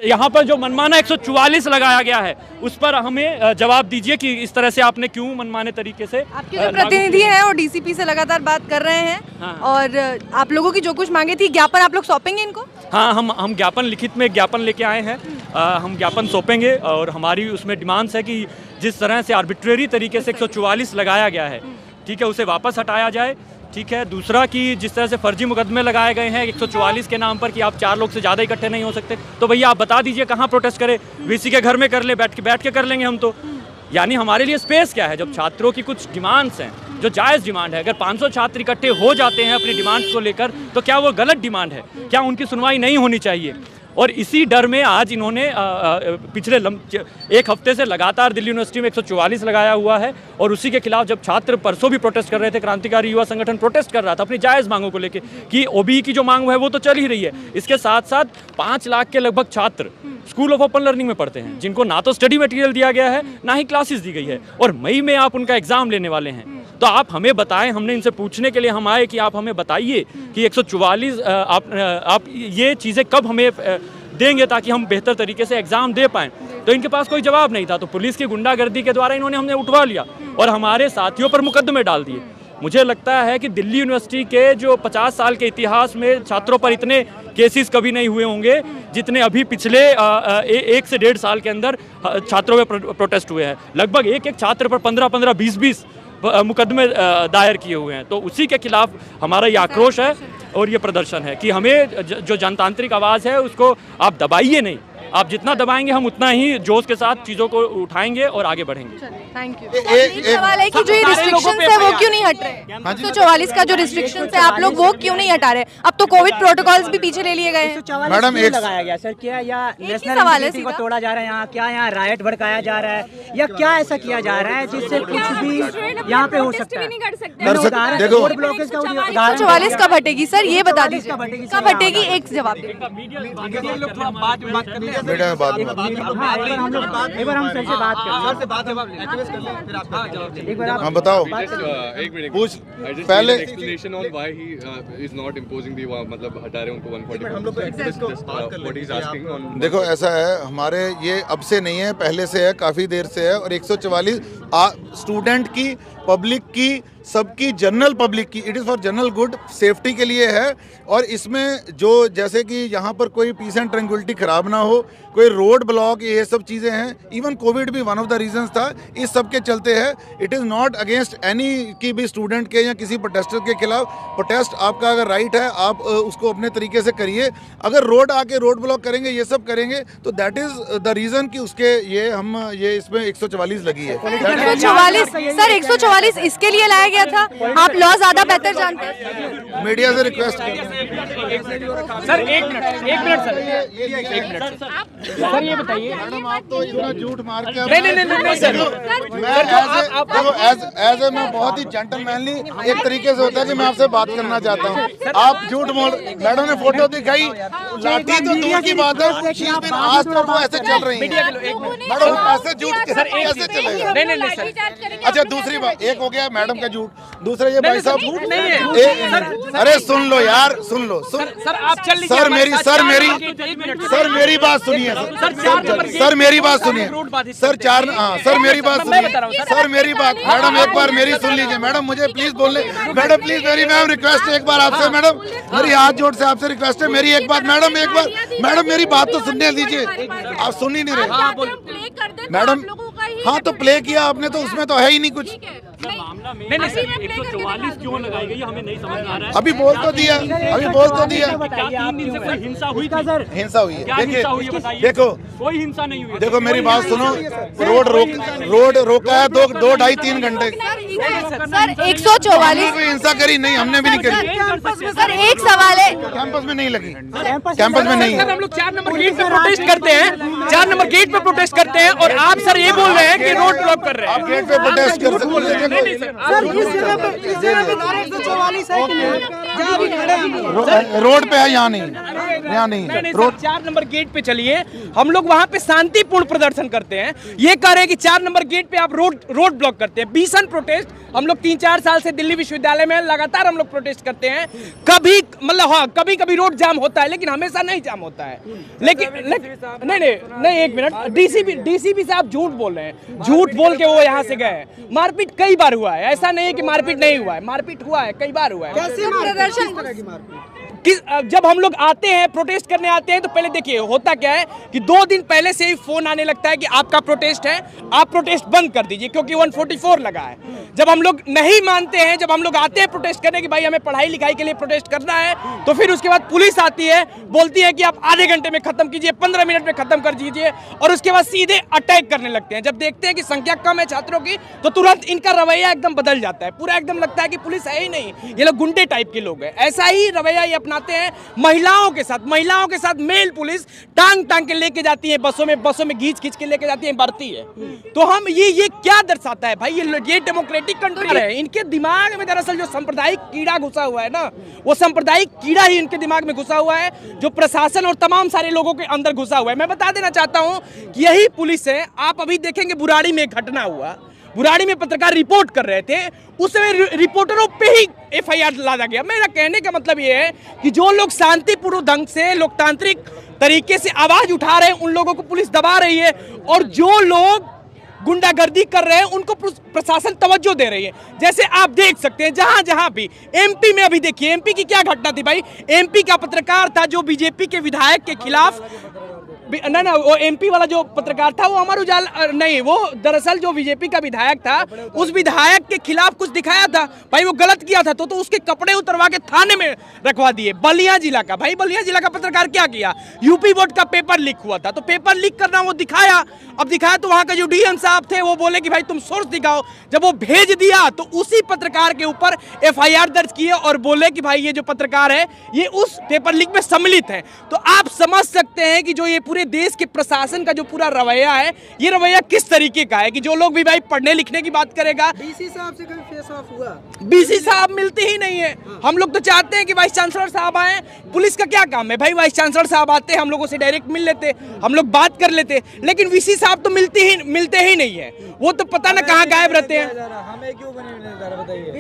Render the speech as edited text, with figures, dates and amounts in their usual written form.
यहाँ पर जो मनमाना 144 लगाया गया है उस पर हमें जवाब दीजिए कि इस तरह से आपने क्यों मनमाने तरीके से। आपके जो प्रतिनिधि हैं और डीसीपी से लगातार बात कर रहे हैं। हाँ। और आप लोगों की जो कुछ मांगे थी, ज्ञापन आप लोग सौंपेंगे इनको? हाँ, हम ज्ञापन लिखित में ज्ञापन लेके आए हैं। हम ज्ञापन सौंपेंगे और हमारी उसमें डिमांड्स है कि जिस तरह से आर्बिट्रेरी तरीके से 144 लगाया गया है, ठीक है, उसे वापस हटाया जाए। ठीक है, दूसरा कि जिस तरह से फर्जी मुकदमे लगाए गए हैं 144 के नाम पर कि आप 4 लोग से ज़्यादा इकट्ठे नहीं हो सकते, तो भैया आप बता दीजिए कहाँ प्रोटेस्ट करें। वीसी के घर में कर ले, बैठ के कर लेंगे हम तो। यानी हमारे लिए स्पेस क्या है जब छात्रों की कुछ डिमांड्स हैं जो जायज़ डिमांड है। अगर 500 छात्र इकट्ठे हो जाते हैं अपनी डिमांड्स को लेकर तो क्या वो गलत डिमांड है? क्या उनकी सुनवाई नहीं होनी चाहिए? और इसी डर में आज इन्होंने पिछले एक हफ्ते से लगातार दिल्ली यूनिवर्सिटी में 144 लगाया हुआ है। और उसी के खिलाफ जब छात्र परसों भी प्रोटेस्ट कर रहे थे, क्रांतिकारी युवा संगठन प्रोटेस्ट कर रहा था अपनी जायज़ मांगों को लेकर कि ओबीई की जो मांग है वो तो चल ही रही है। इसके साथ साथ 5 लाख के लगभग छात्र स्कूल ऑफ ओपन लर्निंग में पढ़ते हैं, जिनको ना तो स्टडी मटेरियल दिया गया है ना ही क्लासेस दी गई है, और मई में आप उनका एग्जाम लेने वाले हैं। तो आप हमें बताएं, हमने इनसे पूछने के लिए हम आए कि आप हमें बताइए कि 144 आप ये चीज़ें कब हमें देंगे ताकि हम बेहतर तरीके से एग्जाम दे पाएं। तो इनके पास कोई जवाब नहीं था, तो पुलिस की गुंडागर्दी के द्वारा इन्होंने हमने उठवा लिया और हमारे साथियों पर मुकदमे डाल दिए। मुझे लगता है कि दिल्ली यूनिवर्सिटी के जो 50 साल के इतिहास में छात्रों पर इतने केसेस कभी नहीं हुए होंगे जितने अभी पिछले 1 से 1.5 साल के अंदर छात्रों में प्रोटेस्ट हुए हैं। लगभग एक छात्र पर 15-15, 20-20 मुकदमे दायर किए हुए हैं। तो उसी के खिलाफ हमारा ये आक्रोश है और ये प्रदर्शन है कि हमें जो जनतांत्रिक आवाज़ है उसको आप दबाइए नहीं। आप जितना दबाएंगे हम उतना ही जोश के साथ चीज़ों को उठाएंगे और आगे बढ़ेंगे। Thank you. एक सवाल है कि जो ये रिस्ट्रिक्शंस है वो क्यों नहीं हट रहे? 144 का जो रिस्ट्रिक्शंस है आप लोग वो क्यों नहीं हटा रहे? अब तो कोविड प्रोटोकॉल्स भी पीछे ले लिए गए हैं। मैडम एक लगाया गया सर, क्या या नेशनल यूनिटी को तोड़ा जा रहा है यहाँ? क्या यहाँ राइट भड़काया जा रहा है या क्या ऐसा किया जा रहा है जिससे कुछ भी यहाँ पे हो सकता है? देखो 144 कब हटेगी सर, ये बता दीजिए कब हटेगी? एक जवाब बेटा बात एक बार हम सर से बात करें। हाँ बताओ, एक मिनट पूछ पहले explanation on why he is not imposing the, मतलब हटा रहे उनको 144। What he is asking on. देखो ऐसा है, हमारे ये अब से नहीं है, पहले से है, काफ़ी देर से है। और 144 स्टूडेंट की, पब्लिक की, सबकी, जनरल पब्लिक की, it is for general good, safety के लिए है। और इसमें जो जैसे कि यहाँ पर कोई पीस एंड ट्रैंक्विलिटी खराब ना हो, कोई रोड ब्लॉक, ये सब चीज़ें हैं। इवन कोविड भी वन ऑफ द रीजंस था, इस सब के चलते है। It is not against any की भी स्टूडेंट के या किसी प्रोटेस्टर के खिलाफ। प्रोटेस्ट आपका अगर राइट है, आप उसको अपने तरीके से करिए। अगर रोड आके रोड ब्लॉक करेंगे, ये सब करेंगे, तो दैट इज़ द रीज़न कि उसके ये इसमें 144 लगी है। 144 सर, 144 इसके लिए लाया गया था? आप लॉ ज्यादा बेहतर जानते हैं। मीडिया से रिक्वेस्ट सर, एक मिनट सर, ये बताइए मैडम, आप तो इतना झूठ मार के नहीं सर, एज ए मैं बहुत ही जेंटलमैनली एक तरीके से होता है कि मैं आपसे बात करना चाहता हूँ। आप झूठ बोल, मैडम ने फोटो दिखाई, लाठी तो दूर की बात है, आज तक वो ऐसे चल रही है। मैडम ऐसे झूठ कैसे चलेगा? नहीं सर। अच्छा दूसरी बात, एक हो गया मैडम का झूठ, दूसरा ये भाई साहब झूठ नहीं है। अरे सुन लो यार, सुन लो सर, आप चल सर मेरी बात सुनिए सर मेरी बात सुनिए सर सर मेरी बात सुनिए सर मेरी बात। मैडम एक बार मेरी सुन लीजिए मैडम, मुझे प्लीज बोलने। मैडम प्लीज, मेरी मैम रिक्वेस्ट है एक बार आपसे मैडम, मेरी हाथ जोड़ से आपसे रिक्वेस्ट है, मेरी एक बात मैडम, एक बार मैडम मेरी बात तो सुनने दीजिए, आप सुन ही नहीं रहे मैडम। हाँ तो प्ले किया आपने, तो उसमें तो है ही नहीं कुछ। नहीं सर, 144 क्यों लगाई गई हमें नहीं समझ आ रहा है। अभी बोल तो दिया, अभी बोल तो दिया। क्या 3 दिन से कोई हिंसा हुई थी? सर हिंसा हुई है, देखिए देखो कोई हिंसा नहीं हुई। देखो मेरी बात सुनो, रोड रोका है 2-2.5-3 घंटे। सर 144 कोई हिंसा करी नहीं, हमने भी नहीं करी। सर एक सवाल है, कैंपस में नहीं लगी, कैंपस में नहीं है। हम लोग 4 नंबर गेट पे प्रोटेस्ट करते हैं, 4 नंबर गेट पे प्रोटेस्ट करते हैं और आप सर ये बोल रहे हैं कि रोड ब्लॉक कर रहे हैं। आप गेट पे प्रोटेस्ट कर सकते हैं। नहीं सर, रोड पे है, यहाँ नहीं रोड 4 नंबर गेट पे चलिए, हम लोग वहां पे शांतिपूर्ण प्रदर्शन करते हैं। ये कह रहे हैं कि 4 नंबर गेट पे आप रोड ब्लॉक करते हैं। भीषण प्रोटेस्ट हम लोग 3-4 साल से दिल्ली विश्वविद्यालय में लगातार हम लोग प्रोटेस्ट करते हैं। कभी मतलब हाँ कभी रोड जाम होता है, लेकिन हमेशा नहीं जाम होता है। लेकिन नहीं एक मिनट, डीसीपी साहब झूठ बोल रहे हैं, झूठ बोल के वो यहाँ से गए। मारपीट कई बार हुआ है, ऐसा नहीं है कि मारपीट नहीं हुआ है, मारपीट हुआ है, कई बार हुआ है। जब हम लोग आते हैं प्रोटेस्ट करने आते हैं तो पहले देखिए होता क्या है कि 2 दिन पहले से ही फोन आने लगता है कि आपका प्रोटेस्ट है, आप प्रोटेस्ट बंद कर दीजिए क्योंकि 144 लगा है। जब हम लोग नहीं मानते हैं, जब हम लोग आते हैं प्रोटेस्ट करने कि भाई हमें पढ़ाई लिखाई के लिए प्रोटेस्ट करना है, तो फिर उसके बाद पुलिस आती है, बोलती है कि आप आधे घंटे में खत्म कीजिए, 15 मिनट में खत्म कर दीजिए, और उसके बाद सीधे अटैक करने लगते हैं। जब देखते हैं कि संख्या कम है छात्रों की तो तुरंत इनका रवैया एकदम बदल जाता है, पूरा एकदम लगता है कि पुलिस है ही नहीं, ये लोग गुंडे टाइप के लोग हैं। ऐसा ही रवैया ये अपनाते हैं महिलाओं के साथ मेल पुलिस टांग के लेके जाती है, बसों में खींच के लेके जाती है, बढ़ती है। तो हम ये क्या दर्शाता है भाई, ये डेमोक्रेटिक कंट्री है। इनके दिमाग में दरअसल जो सांप्रदायिक कीड़ा घुसा हुआ है ना, वो सांप्रदायिक कीड़ा ही इनके दिमाग में घुसा हुआ है, जो प्रशासन और तमाम सारे लोगों के अंदर घुसा हुआ है। मैं बता देना चाहता हूं कि यही पुलिस है। आप अभी देखेंगे बुराड़ी में एक घटना हुआ, बुराड़ी में पत्रकार रिपोर्ट कर रहे थे, उस समय रिपोर्टरों पे ही एफआईआर लादा गया। मेरा कहने का मतलब ये है कि जो लोग शांतिपूर्ण ढंग से लोकतांत्रिक तरीके से आवाज उठा रहे हैं उन लोगों को पुलिस दबा रही है, और जो लोग गुंडागर्दी कर रहे हैं उनको प्रशासन तवज्जो दे रही है। जैसे आप देख सकते हैं जहां भी एमपी में, अभी देखिए एमपी की क्या घटना थी भाई। एमपी का पत्रकार था जो बीजेपी के विधायक के खिलाफ, ना वो एमपी वाला जो पत्रकार था वो अमर उजाला नहीं, वो दरअसल जो बीजेपी का विधायक था उस विधायक के खिलाफ कुछ दिखाया था भाई, वो गलत किया था, तो उसके कपड़े उतरवा के थाने में रखवा दिए। बलिया जिला का पत्रकार क्या किया, यूपी बोर्ड का पेपर लीक हुआ था, तो पेपर लीक करना वो दिखाया। अब दिखाया तो वहां का जो डीएम साहब थे वो बोले कि भाई तुम सोर्स दिखाओ। जब वो भेज दिया तो उसी पत्रकार के ऊपर एफआईआर दर्ज किए और बोले कि भाई ये जो पत्रकार है ये उस पेपर लीक में सम्मिलित है। तो आप समझ सकते हैं कि जो ये पूरे देश के प्रशासन का जो पूरा रवैया है, ये रवैया किस तरीके का है कि जो लोग भी भाई पढ़ने लिखने की बात करेगा। डीसी साहब से कभी फेस ऑफ हुआ? डीसी साहब मिलते ही नहीं है। हम लोग तो चाहते हैं कि वाइस चांसलर साहब आए। पुलिस का क्या काम है भाई, वाइस चांसलर साहब आते हम लोगों से डायरेक्ट मिल लेते, हम लोग बात कर लेते, लेकिन वीसी साहब तो मिलते ही नहीं है। वो तो पता ना कहाँ गायब रहते हैं। हमें क्यों बताइए।